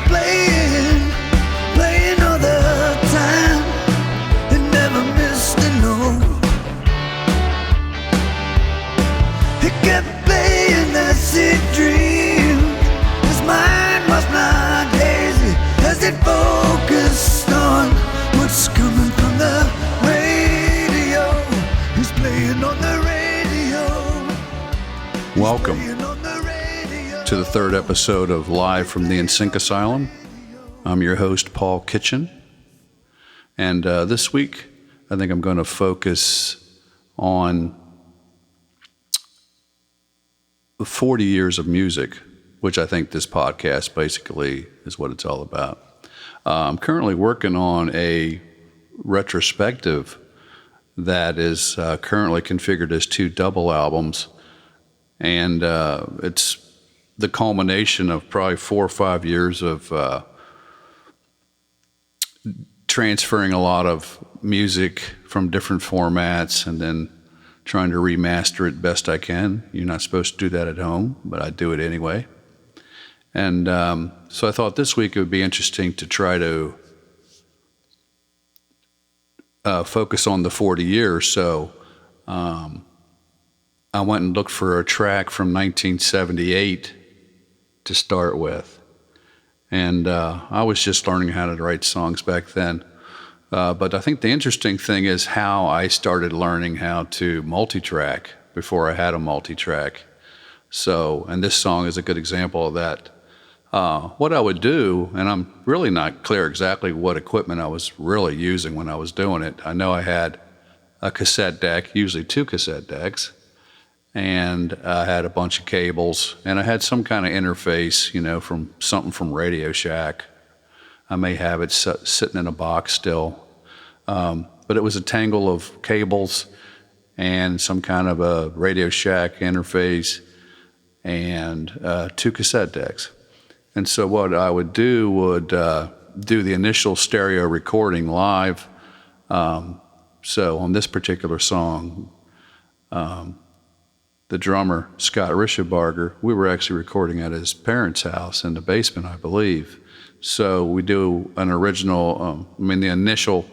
playing all the time. It never missed a note. He kept playing that sick dream. His mind was not hazy as it focused on what's coming from the radio. He's playing on the radio. Welcome to the third episode of Live from the NSYNC Asylum. I'm your host, Paul Kitchen. And this week, I think I'm going to focus on 40 years of music, which I think this podcast basically is what it's all about. I'm currently working on a retrospective that is currently configured as 2 double albums. And it's the culmination of probably 4 or 5 years of transferring a lot of music from different formats and then trying to remaster it best I can. You're not supposed to do that at home, but I do it anyway. And so I thought this week it would be interesting to try to focus on the 40 years. So I went and looked for a track from 1978 to start with. And I was just learning how to write songs back then. But I think the interesting thing is how I started learning how to multi-track before I had a multi-track. So, and this song is a good example of that. What I would do, and I'm really not clear exactly what equipment I was really using when I was doing it. I know I had a cassette deck, usually 2 cassette decks, and I had a bunch of cables, and I had some kind of interface, from something from Radio Shack. I may have it sitting in a box still. But it was a tangle of cables and some kind of a Radio Shack interface and 2 cassette decks. And so what I would do do the initial stereo recording live. So on this particular song, the drummer, Scott Rishabarger, we were actually recording at his parents' house in the basement, I believe. So we do an original, the initial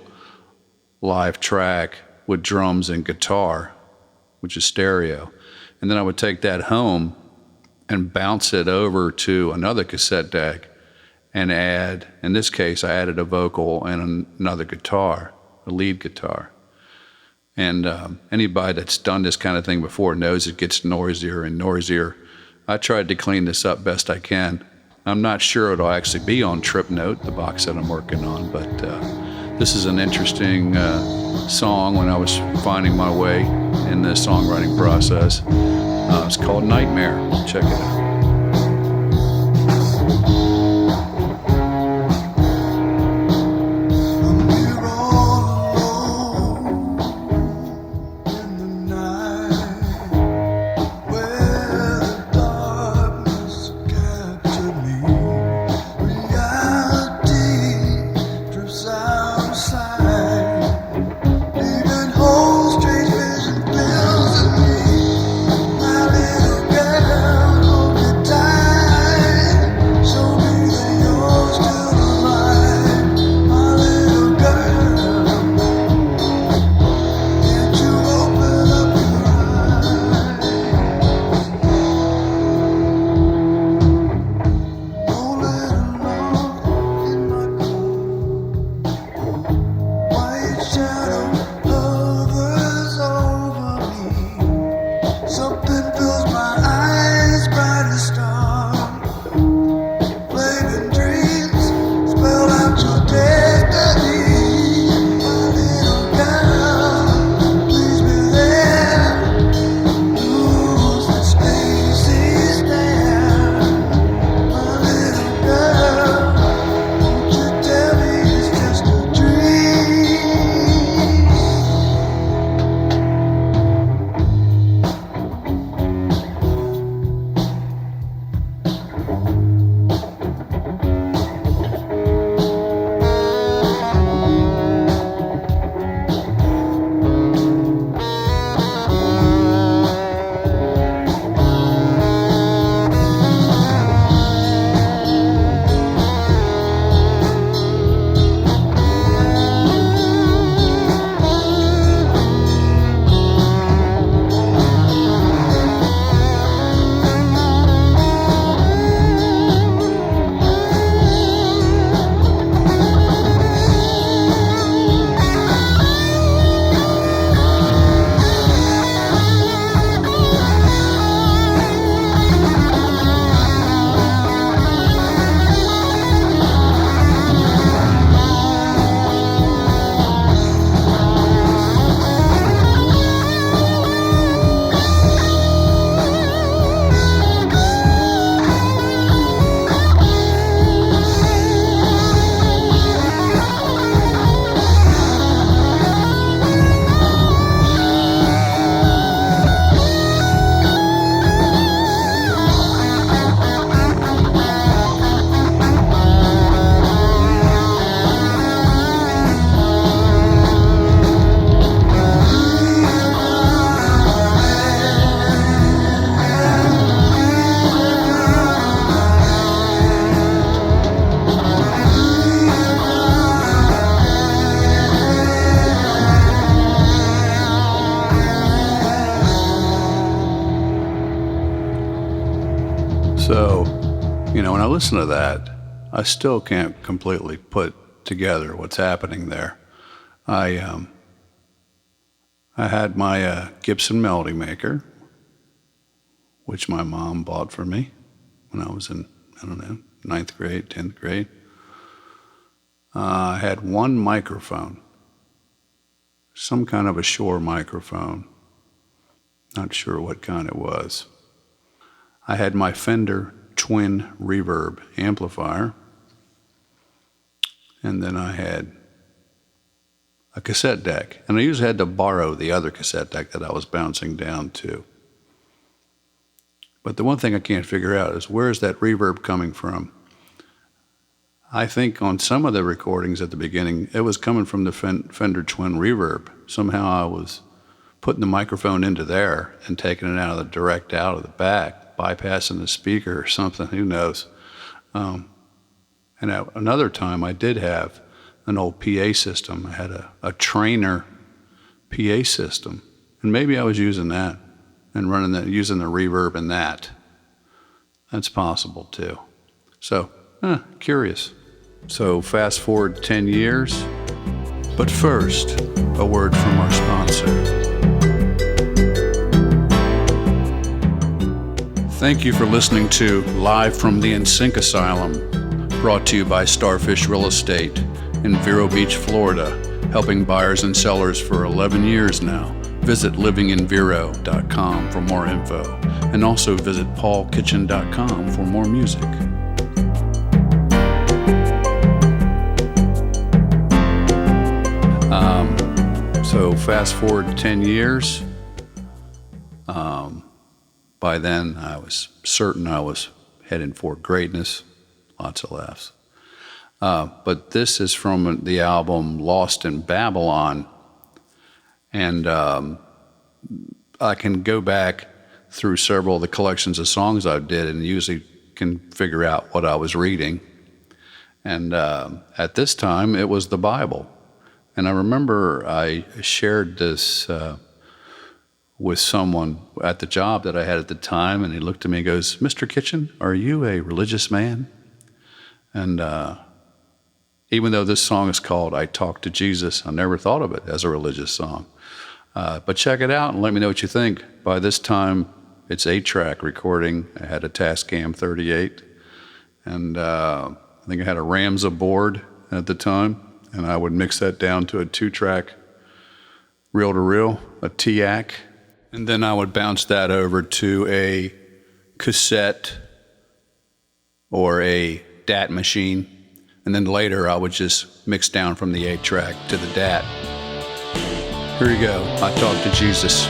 live track with drums and guitar, which is stereo. And then I would take that home and bounce it over to another cassette deck and add, in this case, I added a vocal and another guitar, a lead guitar. And anybody that's done this kind of thing before knows it gets noisier and noisier. I tried to clean this up best I can. I'm not sure it'll actually be on Trip Note, the box that I'm working on, but this is an interesting song when I was finding my way in the songwriting process. It's called Nightmare. Check it out. Strange vision fills me. My little girl When I listen to that, I still can't completely put together what's happening there. I had my Gibson Melody Maker, which my mom bought for me when I was in, I don't know, 9th grade, 10th grade. I had one microphone, some kind of a Shure microphone. Not sure what kind it was. I had my Fender Twin Reverb amplifier. And then I had a cassette deck. And I usually had to borrow the other cassette deck that I was bouncing down to. But the one thing I can't figure out is, where is that reverb coming from? I think on some of the recordings at the beginning, it was coming from the Fender Twin Reverb. Somehow I was putting the microphone into there and taking it out of the direct out of the back, bypassing the speaker or something, who knows. And at another time, I did have an old PA system. I had a Trainer PA system, and maybe I was using that and running that, using the reverb in that. That's possible too. So, curious. So fast forward 10 years, but first, a word from our sponsor. Thank you for listening to Live from the NSYNC Asylum, brought to you by Starfish Real Estate in Vero Beach, Florida, helping buyers and sellers for 11 years now. Visit livinginvero.com for more info, and also visit paulkitchen.com for more music. So fast forward 10 years. By then, I was certain I was heading for greatness. Lots of laughs. But this is from the album Lost in Babylon. And I can go back through several of the collections of songs I did and usually can figure out what I was reading. And at this time, it was the Bible. And I remember I shared this with someone at the job that I had at the time, and he looked at me and goes, "Mr. Kitchen, are you a religious man?" And even though this song is called I Talk to Jesus, I never thought of it as a religious song. But check it out and let me know what you think. By this time, it's 8-track recording. I had a Tascam 38, and I think I had a Ramza board at the time, and I would mix that down to a 2-track reel-to-reel, a TAC, and then I would bounce that over to a cassette or a DAT machine, and then later I would just mix down from the 8-track to the DAT. Here you go, I Talk to Jesus.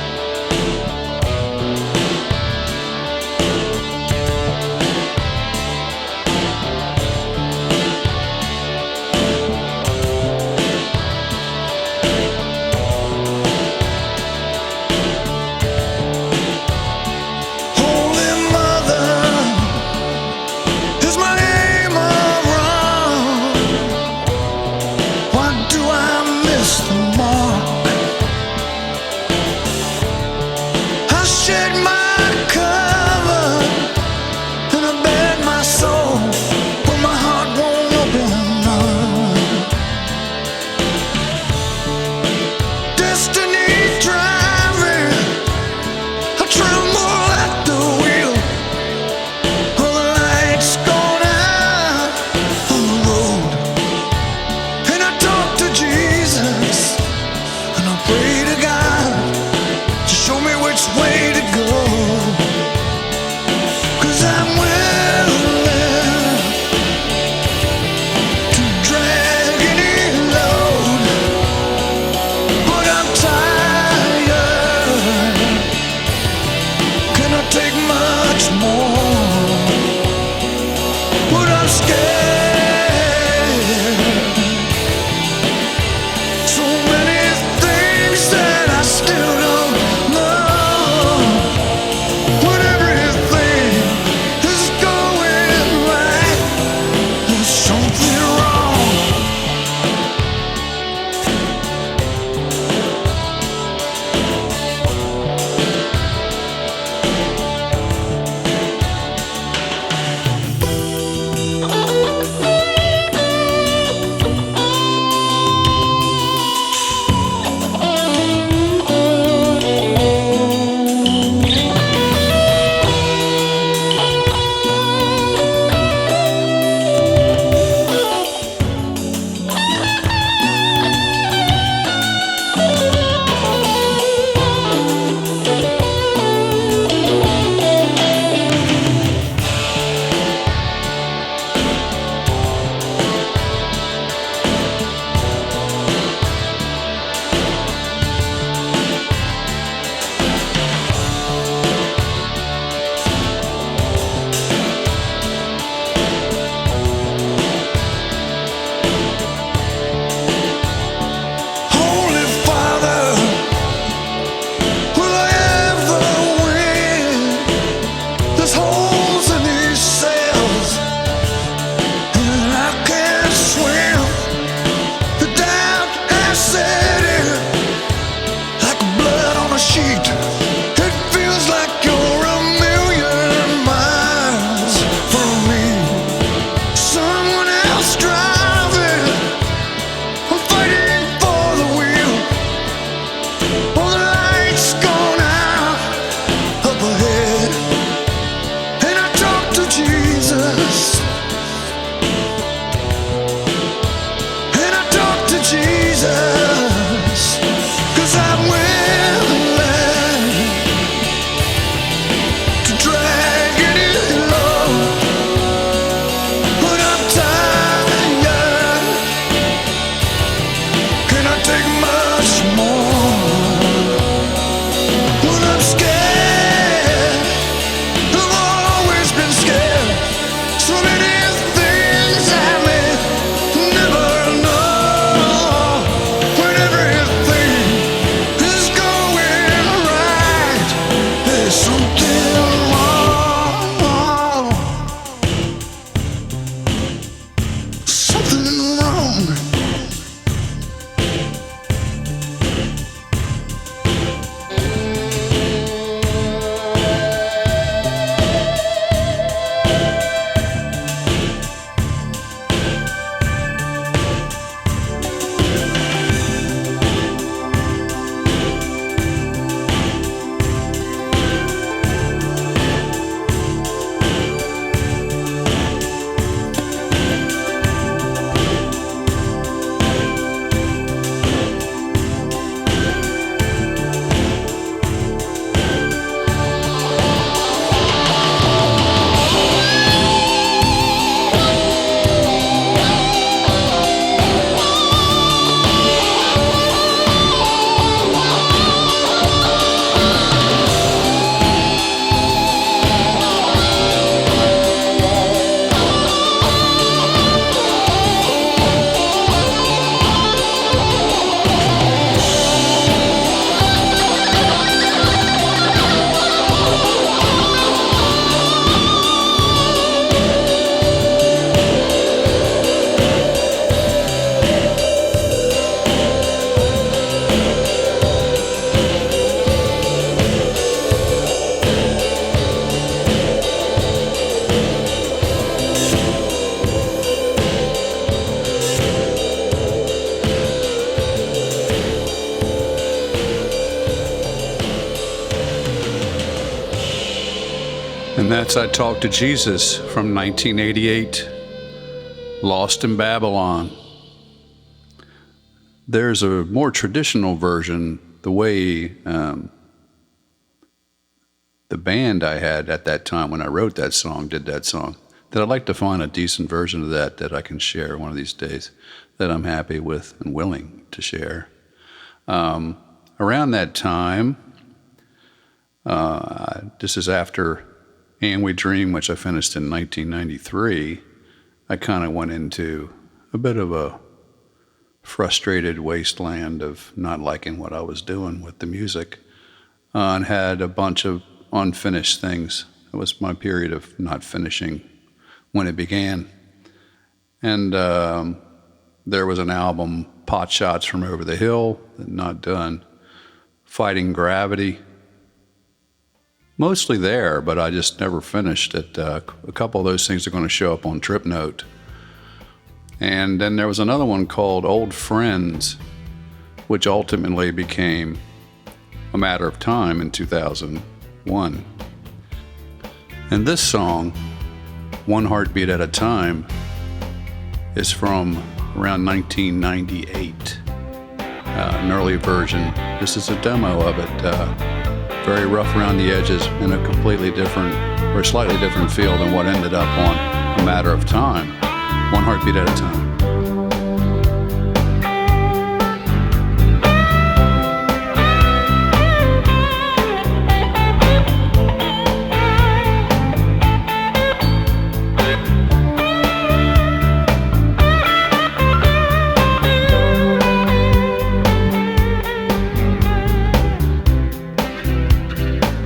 That's I Talked to Jesus from 1988, Lost in Babylon. There's a more traditional version, the way the band I had at that time when I wrote that song did that song, that I'd like to find a decent version of that I can share one of these days, that I'm happy with and willing to share. Around that time, this is after And We Dream, which I finished in 1993, I kind of went into a bit of a frustrated wasteland of not liking what I was doing with the music, and had a bunch of unfinished things. It was my period of not finishing when it began. And there was an album, Pot Shots from Over the Hill, not done, Fighting Gravity, mostly there, but I just never finished it. A couple of those things are going to show up on Trip Note. And then there was another one called Old Friends, which ultimately became A Matter of Time in 2001. And this song, One Heartbeat at a Time, is from around 1998, an early version. This is a demo of it. Very rough around the edges, in a completely different or slightly different feel than what ended up on A Matter of Time, One Heartbeat at a Time.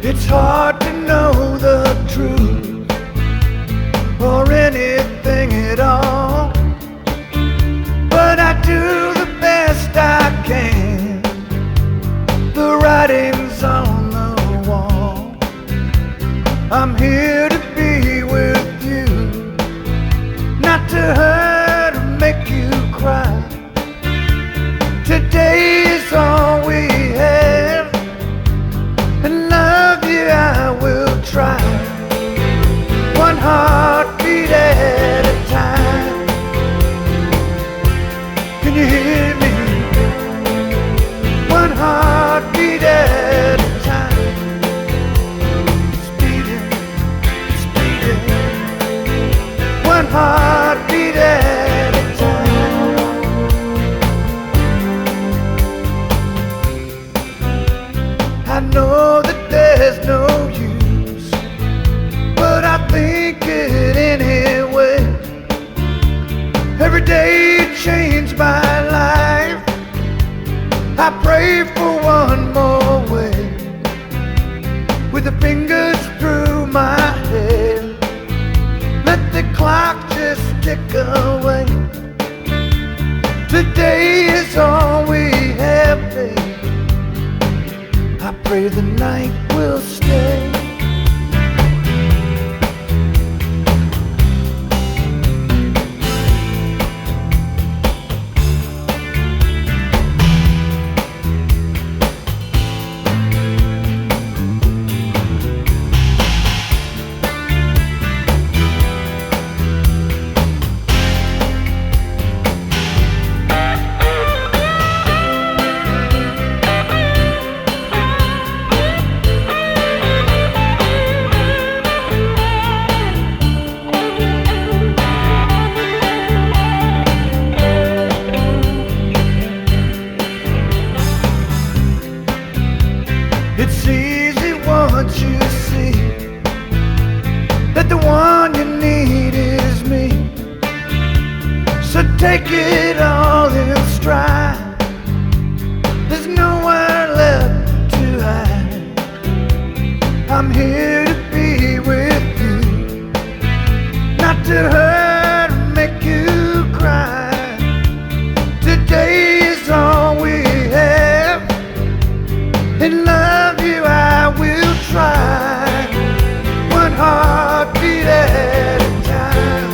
It's hard to know the truth or anything at all, but I do the best I can. The writing's on the wall. I'm here to be with you, not to hurt or make you cry. Today is all we have, and love you I will try. One heartbeat at a time. Can you hear me? One heartbeat at a time. It's beating, it's beating. One heartbeat at a time. I know that there's no use, but I think it anyway. Every day you change my life. I pray for one more way, with the fingers through my hair. Let the clock just tick away. Today is all we have, babe. I pray the night will stay. It's easy once you see that the one you need is me. So take it all in stride. There's nowhere left to hide. I'm here to be with you, not to hurt or make you cry. Today is all we have, and love you I will try. One heartbeat at a time.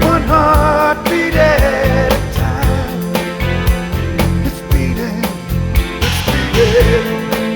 One heartbeat at a time. It's beating, it's beating.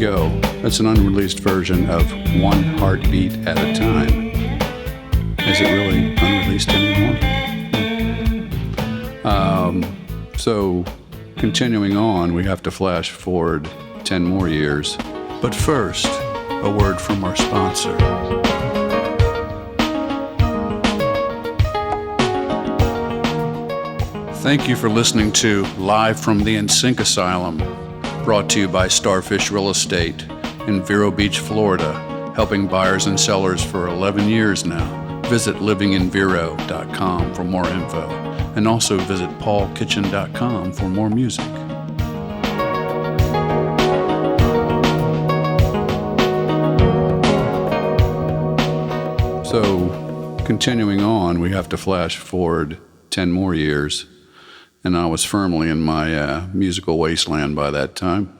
Go. That's an unreleased version of One Heartbeat at a Time. Is it really unreleased anymore? So, continuing on, we have to flash forward 10 more years. But first, a word from our sponsor. Thank you for listening to Live from the NSYNC Asylum, brought to you by Starfish Real Estate in Vero Beach, Florida, helping buyers and sellers for 11 years now. Visit livinginvero.com for more info, and also visit paulkitchen.com for more music. So, continuing on, we have to flash forward 10 more years, and I was firmly in my musical wasteland by that time,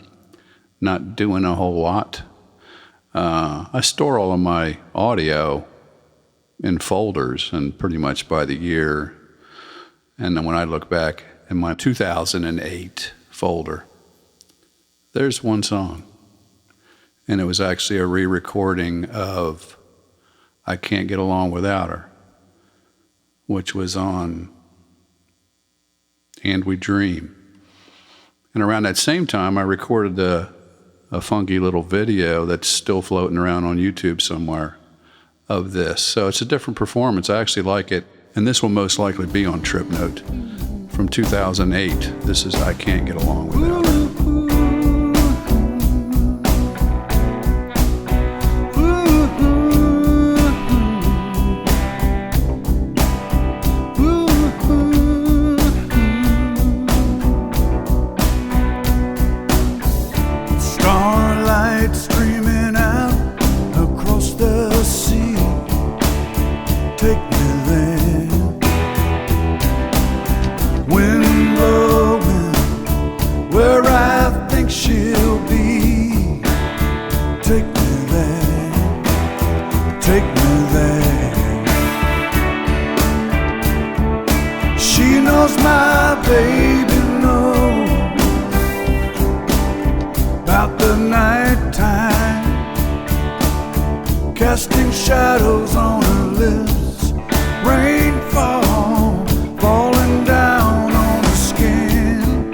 not doing a whole lot. I store all of my audio in folders, and pretty much by the year. And then when I look back in my 2008 folder, there's one song. And it was actually a re-recording of I Can't Get Along Without Her, which was on And We Dream. And around that same time, I recorded a funky little video that's still floating around on YouTube somewhere of this. So it's a different performance. I actually like it. And this will most likely be on Trip Note from 2008. This is I Can't Get Along Without Her. Casting shadows on her lips, rainfall falling down on her skin.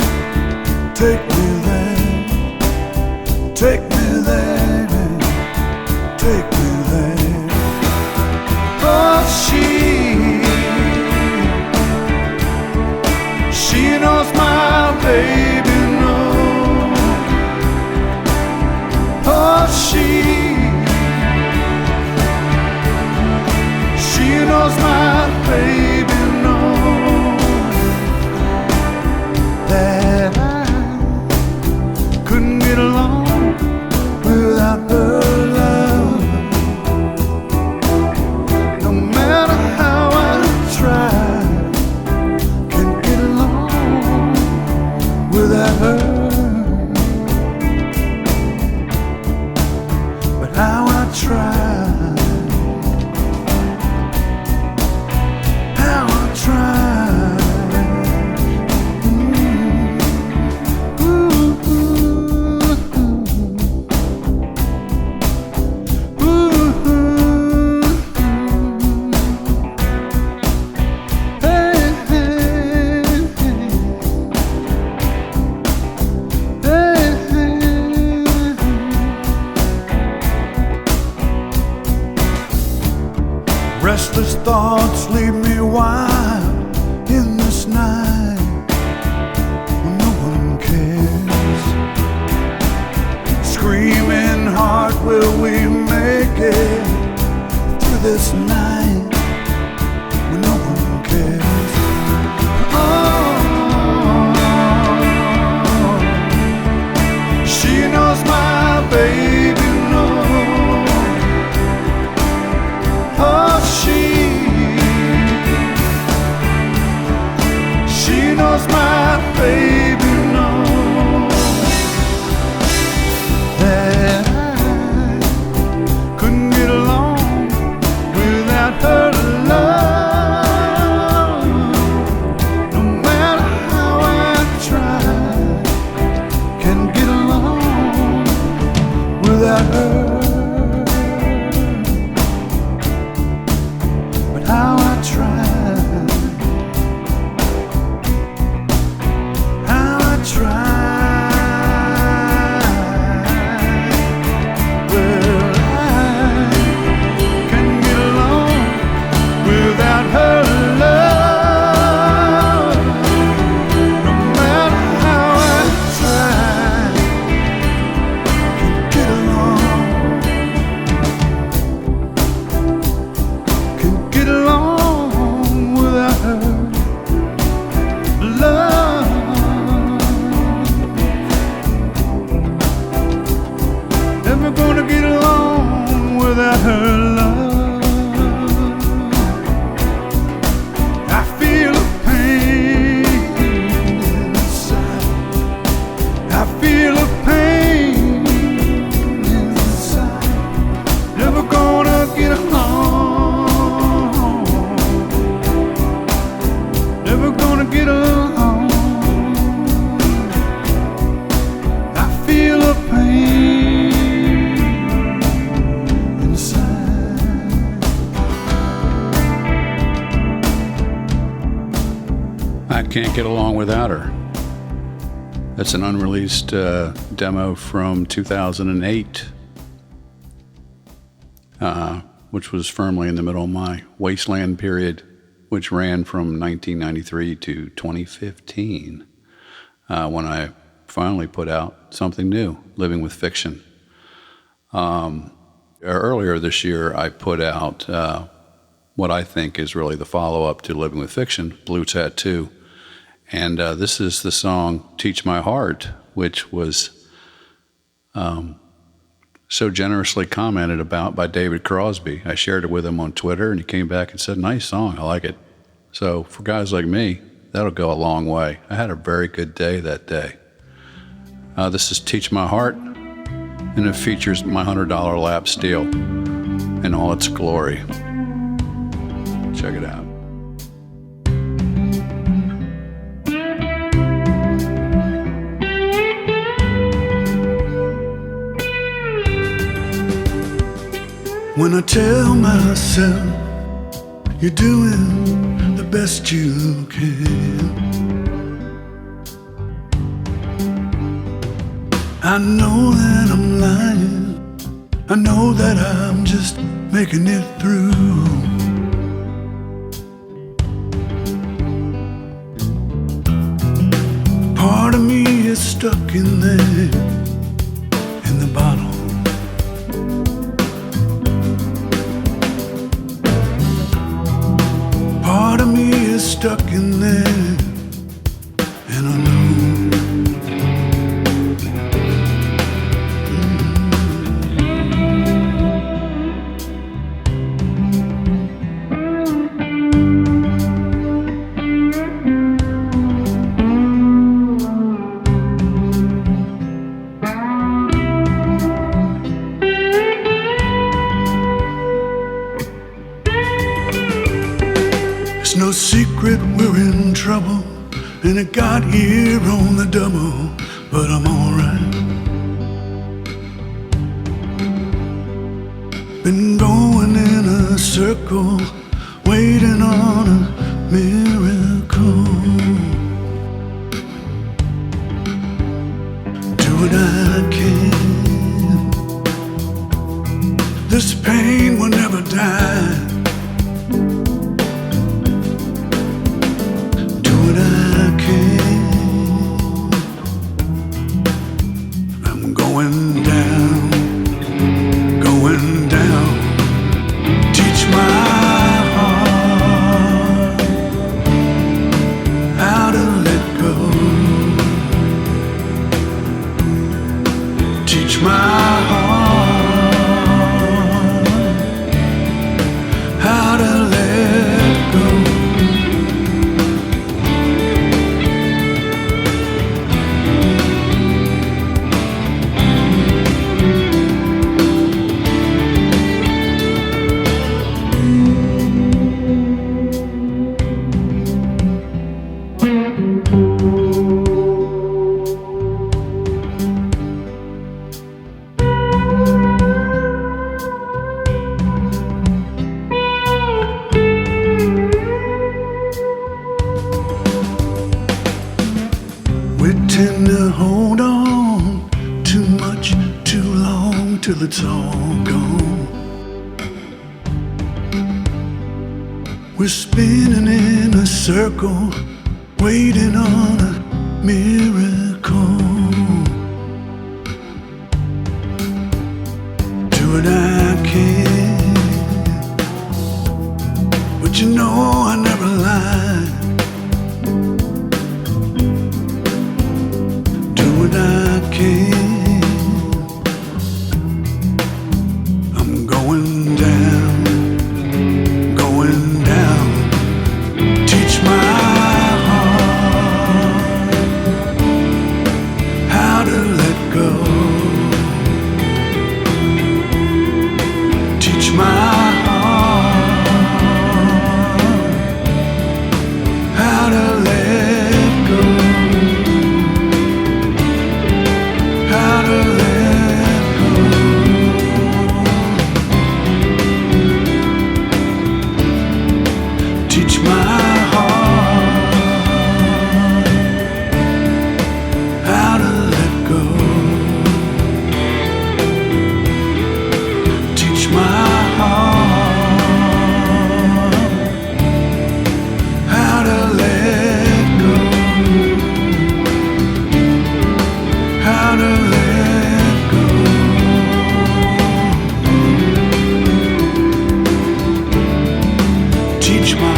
Take me there, take me there, take me there. Oh, she knows my baby knows. Oh, she knows my baby knows that I couldn't get along without her love. No matter how I try, can't get along without her. But how I try. Restless thoughts leave me wild in this night when no one cares. Screaming heart, will we make it through this night when no one cares? Oh, she knows my baby knows. Oh, she knows my baby knows that I couldn't get along without her love. No matter how I try, can't get along Can't Get Along Without Her. That's an unreleased demo from 2008, which was firmly in the middle of my wasteland period, which ran from 1993 to 2015, when I finally put out something new, Living with Fiction. Earlier this year, I put out what I think is really the follow-up to Living with Fiction, Blue Tattoo. And this is the song Teach My Heart, which was so generously commented about by David Crosby. I shared it with him on Twitter, and he came back and said, nice song, I like it. So for guys like me, that'll go a long way. I had a very good day that day. This is Teach My Heart, and it features my $100 lap steel in all its glory. Check it out. When I tell myself you're doing the best you can, I know that I'm lying. I know that I'm just making it through. Part of me is stuck in there, in the bottle. Part of me is stuck in there, and I know. It's no secret we're in trouble, and it got here on the double, but I'm alright. Been going in a circle, waiting on a miracle. Do what I can. This pain will never die. Going down, going down. Teach my heart how to let go. Teach my heart how to let go. We tend to hold on too much, too long, till it's all gone. We're spinning in a circle, waiting on a miracle. Do what I can, but you know I never lie. I can. I'm going down, going down. Teach my heart how to let go. Teach my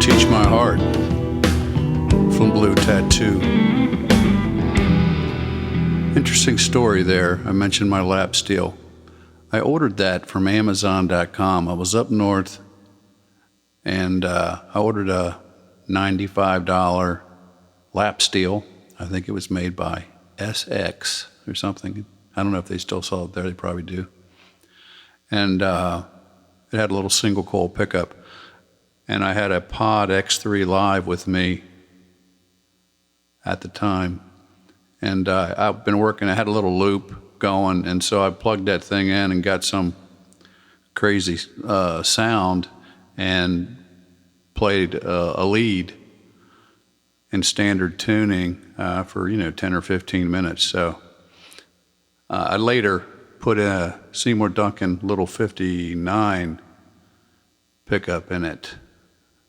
Teach My Heart from Blue Tattoo. Interesting story there. I mentioned my lap steel. I ordered that from Amazon.com. I was up north and I ordered a $95 lap steel. I think it was made by SX or something. I don't know if they still sell it there. They probably do. And it had a little single coil pickup. And I had a Pod X3 Live with me at the time. And I've been working, I had a little loop going, and so I plugged that thing in and got some crazy sound and played a lead in standard tuning for 10 or 15 minutes. So I later put a Seymour Duncan little 59 pickup in it.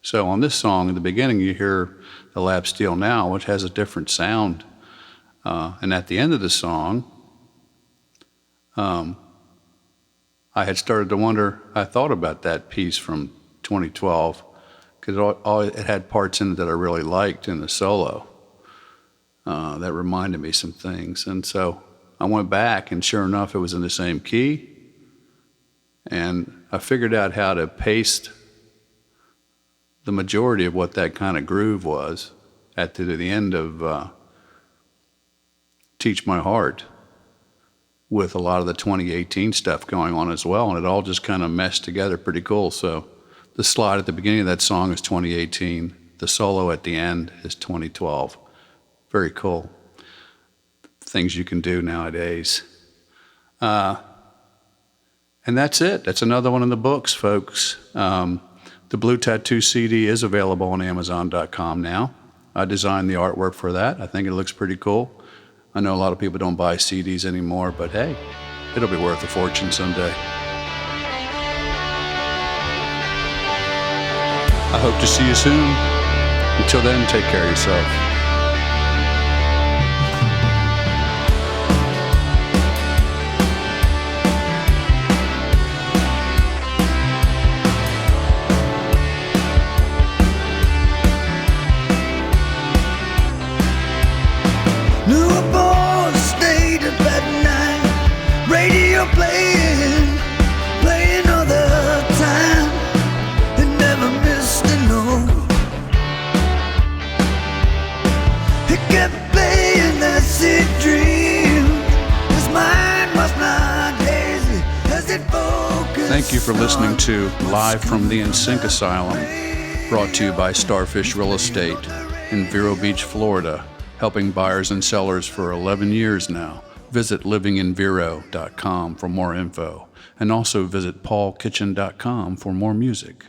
So on this song, in the beginning, you hear the lap steel now, which has a different sound. And at the end of the song, I had started to wonder, I thought about that piece from 2012, because it had parts in it that I really liked in the solo that reminded me some things. And so I went back, and sure enough, it was in the same key. And I figured out how to paste the majority of what that kind of groove was at the end of Teach My Heart, with a lot of the 2018 stuff going on as well, and it all just kind of meshed together pretty cool. So the slide at the beginning of that song is 2018, the solo at the end is 2012. Very cool. Things you can do nowadays. And that's it. That's another one in the books, folks. The Blue Tattoo CD is available on Amazon.com now. I designed the artwork for that. I think it looks pretty cool. I know a lot of people don't buy CDs anymore, but hey, it'll be worth a fortune someday. I hope to see you soon. Until then, take care of yourself. New aboard, stayed up at night. Radio playing all the time. It never missed a note. It kept playing that sick dream. His mind was not hazy as it focused. Thank you for listening to Live from the NSYNC Asylum, brought to you by Starfish Real Estate in Vero Beach, Florida, helping buyers and sellers for 11 years now. Visit livinginvero.com for more info, and also visit paulkitchen.com for more music.